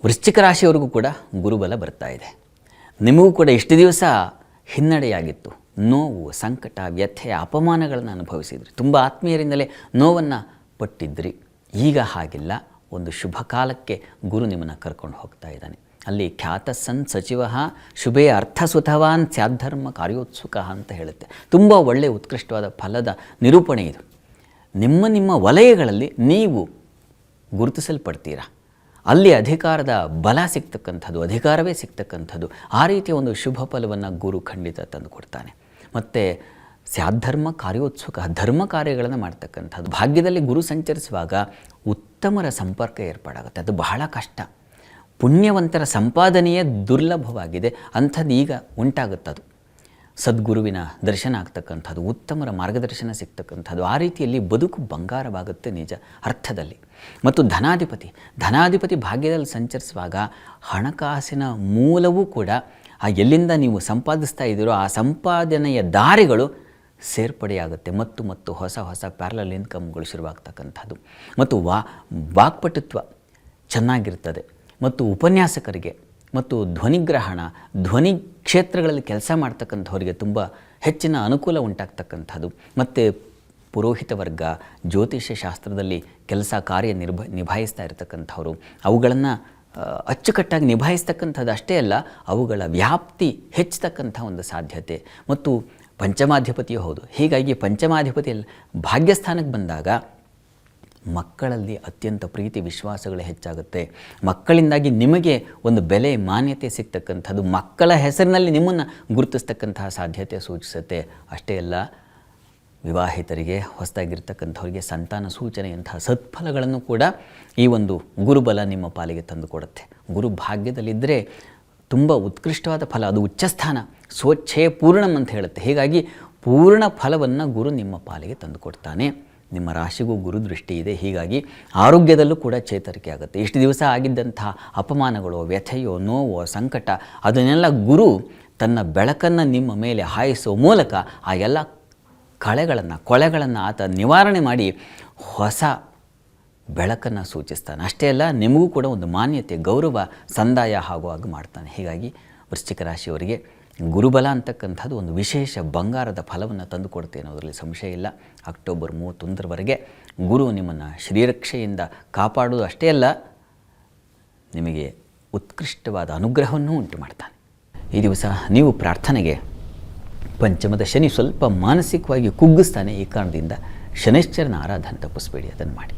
ವೃಶ್ಚಿಕ ರಾಶಿಯವರೆಗೂ ಕೂಡ ಗುರುಬಲ ಬರ್ತಾ ಇದೆ. ನಿಮಗೂ ಕೂಡ ಇಷ್ಟು ದಿವಸ ಹಿನ್ನಡೆಯಾಗಿತ್ತು. ನೋವು, ಸಂಕಟ, ವ್ಯಥೆ, ಅಪಮಾನಗಳನ್ನು ಅನುಭವಿಸಿದ್ರಿ. ತುಂಬ ಆತ್ಮೀಯರಿಂದಲೇ ನೋವನ್ನು ಪಟ್ಟಿದ್ರಿ. ಈಗ ಹಾಗಿಲ್ಲ. ಒಂದು ಶುಭ ಕಾಲಕ್ಕೆ ಗುರು ನಿಮ್ಮನ್ನು ಕರ್ಕೊಂಡು ಹೋಗ್ತಾ ಇದ್ದಾನೆ. ಅಲ್ಲಿ ಖ್ಯಾತ ಸನ್ ಸಚಿವ ಶುಭೇ ಅರ್ಥಸುತವಾನ್ ಸ್ಯಾಧರ್ಮ ಕಾರ್ಯೋತ್ಸುಕ ಅಂತ ಹೇಳುತ್ತೆ. ತುಂಬ ಒಳ್ಳೆಯ ಉತ್ಕೃಷ್ಟವಾದ ಫಲದ ನಿರೂಪಣೆ ಇದು. ನಿಮ್ಮ ವಲಯಗಳಲ್ಲಿ ನೀವು ಗುರುತಿಸಲ್ಪಡ್ತೀರಾ. ಅಲ್ಲಿ ಅಧಿಕಾರದ ಬಲ ಸಿಗ್ತಕ್ಕಂಥದ್ದು, ಅಧಿಕಾರವೇ ಸಿಗ್ತಕ್ಕಂಥದ್ದು. ಆ ರೀತಿಯ ಒಂದು ಶುಭ ಫಲವನ್ನು ಗುರು ಖಂಡಿತ ತಂದು ಕೊಡ್ತಾನೆ. ಮತ್ತು ಸ್ಯಾಧರ್ಮ ಕಾರ್ಯೋತ್ಸುಕ, ಧರ್ಮ ಕಾರ್ಯಗಳನ್ನು ಮಾಡ್ತಕ್ಕಂಥದ್ದು. ಭಾಗ್ಯದಲ್ಲಿ ಗುರು ಸಂಚರಿಸುವಾಗ ಉತ್ತಮರ ಸಂಪರ್ಕ ಏರ್ಪಾಡಾಗುತ್ತೆ. ಅದು ಬಹಳ ಕಷ್ಟ. ಪುಣ್ಯವಂತರ ಸಂಪಾದನೆಯೇ ದುರ್ಲಭವಾಗಿದೆ. ಅಂಥದ್ದು ಈಗ ಉಂಟಾಗುತ್ತದು. ಸದ್ಗುರುವಿನ ದರ್ಶನ ಆಗ್ತಕ್ಕಂಥದ್ದು, ಉತ್ತಮರ ಮಾರ್ಗದರ್ಶನ ಸಿಗ್ತಕ್ಕಂಥದ್ದು. ಆ ರೀತಿಯಲ್ಲಿ ಬದುಕು ಬಂಗಾರವಾಗುತ್ತೆ ನಿಜ ಅರ್ಥದಲ್ಲಿ. ಮತ್ತು ಧನಾಧಿಪತಿ ಭಾಗ್ಯದಲ್ಲಿ ಸಂಚರಿಸುವಾಗ ಹಣಕಾಸಿನ ಮೂಲವೂ ಕೂಡ ಎಲ್ಲಿಂದ ನೀವು ಸಂಪಾದಿಸ್ತಾ ಇದ್ದೀರೋ ಆ ಸಂಪಾದನೆಯ ದಾರಿಗಳು ಸೇರ್ಪಡೆಯಾಗುತ್ತೆ. ಮತ್ತು ಹೊಸ ಪ್ಯಾರಲಲ್ ಇನ್ಕಮ್ಗಳು ಶುರುವಾಗ್ತಕ್ಕಂಥದ್ದು. ಮತ್ತು ವಾಕ್ಪಟುತ್ವ ಚೆನ್ನಾಗಿರ್ತದೆ. ಮತ್ತು ಉಪನ್ಯಾಸಕರಿಗೆ ಮತ್ತು ಧ್ವನಿಗ್ರಹಣ, ಧ್ವನಿ ಕ್ಷೇತ್ರಗಳಲ್ಲಿ ಕೆಲಸ ಮಾಡ್ತಕ್ಕಂಥವರಿಗೆ ತುಂಬ ಹೆಚ್ಚಿನ ಅನುಕೂಲ ಉಂಟಾಗ್ತಕ್ಕಂಥದ್ದು. ಮತ್ತು ಪುರೋಹಿತ ವರ್ಗ, ಜ್ಯೋತಿಷ್ಯ ಶಾಸ್ತ್ರದಲ್ಲಿ ಕೆಲಸ ಕಾರ್ಯ ನಿಭಾಯಿಸ್ತಾ ಇರತಕ್ಕಂಥವ್ರು ಅವುಗಳನ್ನು ಅಚ್ಚುಕಟ್ಟಾಗಿ ನಿಭಾಯಿಸ್ತಕ್ಕಂಥದ್ದು ಅಷ್ಟೇ ಅಲ್ಲ, ಅವುಗಳ ವ್ಯಾಪ್ತಿ ಹೆಚ್ಚತಕ್ಕಂಥ ಒಂದು ಸಾಧ್ಯತೆ. ಮತ್ತು ಪಂಚಮಾಧಿಪತಿಯೂ ಹೌದು. ಹೀಗಾಗಿ ಪಂಚಮಾಧಿಪತಿಯಲ್ಲಿ ಭಾಗ್ಯಸ್ಥಾನಕ್ಕೆ ಬಂದಾಗ ಮಕ್ಕಳಲ್ಲಿ ಅತ್ಯಂತ ಪ್ರೀತಿ ವಿಶ್ವಾಸಗಳು ಹೆಚ್ಚಾಗುತ್ತೆ. ಮಕ್ಕಳಿಂದಾಗಿ ನಿಮಗೆ ಒಂದು ಬೆಲೆ ಮಾನ್ಯತೆ ಸಿಗ್ತಕ್ಕಂಥದ್ದು, ಮಕ್ಕಳ ಹೆಸರಿನಲ್ಲಿ ನಿಮ್ಮನ್ನು ಗುರುತಿಸ್ತಕ್ಕಂತಹ ಸಾಧ್ಯತೆ ಸೂಚಿಸುತ್ತೆ. ಅಷ್ಟೇ ಅಲ್ಲ, ವಿವಾಹಿತರಿಗೆ, ಹೊಸದಾಗಿರ್ತಕ್ಕಂಥವ್ರಿಗೆ ಸಂತಾನ ಸೂಚನೆಯಂತಹ ಸತ್ಫಲಗಳನ್ನು ಕೂಡ ಈ ಒಂದು ಗುರುಬಲ ನಿಮ್ಮ ಪಾಲಿಗೆ ತಂದು ಕೊಡುತ್ತೆ. ಗುರು ಭಾಗ್ಯದಲ್ಲಿದ್ದರೆ ತುಂಬ ಉತ್ಕೃಷ್ಟವಾದ ಫಲ, ಅದು ಉಚ್ಚಸ್ಥಾನ, ಸ್ವಚ್ಛೇ ಪೂರ್ಣಂ ಅಂತ ಹೇಳುತ್ತೆ. ಹೀಗಾಗಿ ಪೂರ್ಣ ಫಲವನ್ನು ಗುರು ನಿಮ್ಮ ಪಾಲಿಗೆ ತಂದು ಕೊಡ್ತಾನೆ. ನಿಮ್ಮ ರಾಶಿಗೂ ಗುರು ದೃಷ್ಟಿ ಇದೆ. ಹೀಗಾಗಿ ಆರೋಗ್ಯದಲ್ಲೂ ಕೂಡ ಚೇತರಿಕೆ ಆಗುತ್ತೆ. ಇಷ್ಟು ದಿವಸ ಆಗಿದ್ದಂತಹ ಅಪಮಾನಗಳು, ವ್ಯಥೆಯೋ, ನೋವೋ, ಸಂಕಟ ಅದನ್ನೆಲ್ಲ ಗುರು ತನ್ನ ಬೆಳಕನ್ನು ನಿಮ್ಮ ಮೇಲೆ ಹಾಯಿಸುವ ಮೂಲಕ ಆ ಎಲ್ಲ ಕೊಳೆಗಳನ್ನು ಆತ ನಿವಾರಣೆ ಮಾಡಿ ಹೊಸ ಬೆಳಕನ್ನು ಸೂಚಿಸ್ತಾನೆ. ಅಷ್ಟೇ ಅಲ್ಲ, ನಿಮಗೂ ಕೂಡ ಒಂದು ಮಾನ್ಯತೆ, ಗೌರವ, ಸಂದಾಯ ಆಗುವಾಗ ಮಾಡ್ತಾನೆ. ಹೀಗಾಗಿ ವೃಶ್ಚಿಕ ರಾಶಿಯವರಿಗೆ ಗುರುಬಲ ಅಂತಕ್ಕಂಥದ್ದು ಒಂದು ವಿಶೇಷ ಬಂಗಾರದ ಫಲವನ್ನು ತಂದು ಕೊಡುತ್ತೆ ಅನ್ನೋದರಲ್ಲಿ ಸಂಶಯ ಇಲ್ಲ. ಅಕ್ಟೋಬರ್ 31ರವರೆಗೆ ಗುರು ನಿಮ್ಮನ್ನು ಶ್ರೀರಕ್ಷೆಯಿಂದ ಕಾಪಾಡುವುದು ಅಷ್ಟೇ ಅಲ್ಲ, ನಿಮಗೆ ಉತ್ಕೃಷ್ಟವಾದ ಅನುಗ್ರಹವನ್ನು ಉಂಟು ಮಾಡ್ತಾನೆ. ಈ ದಿವಸ ನೀವು ಪ್ರಾರ್ಥನೆಗೆ ಪಂಚಮದ ಶನಿ ಸ್ವಲ್ಪ ಮಾನಸಿಕವಾಗಿ ಕುಗ್ಗಿಸ್ತಾನೆ. ಈ ಕಾರಣದಿಂದ ಶನೈಶ್ಚರನ ಆರಾಧನೆ ತಪ್ಪಿಸಬೇಡಿ, ಅದನ್ನು ಮಾಡಿ.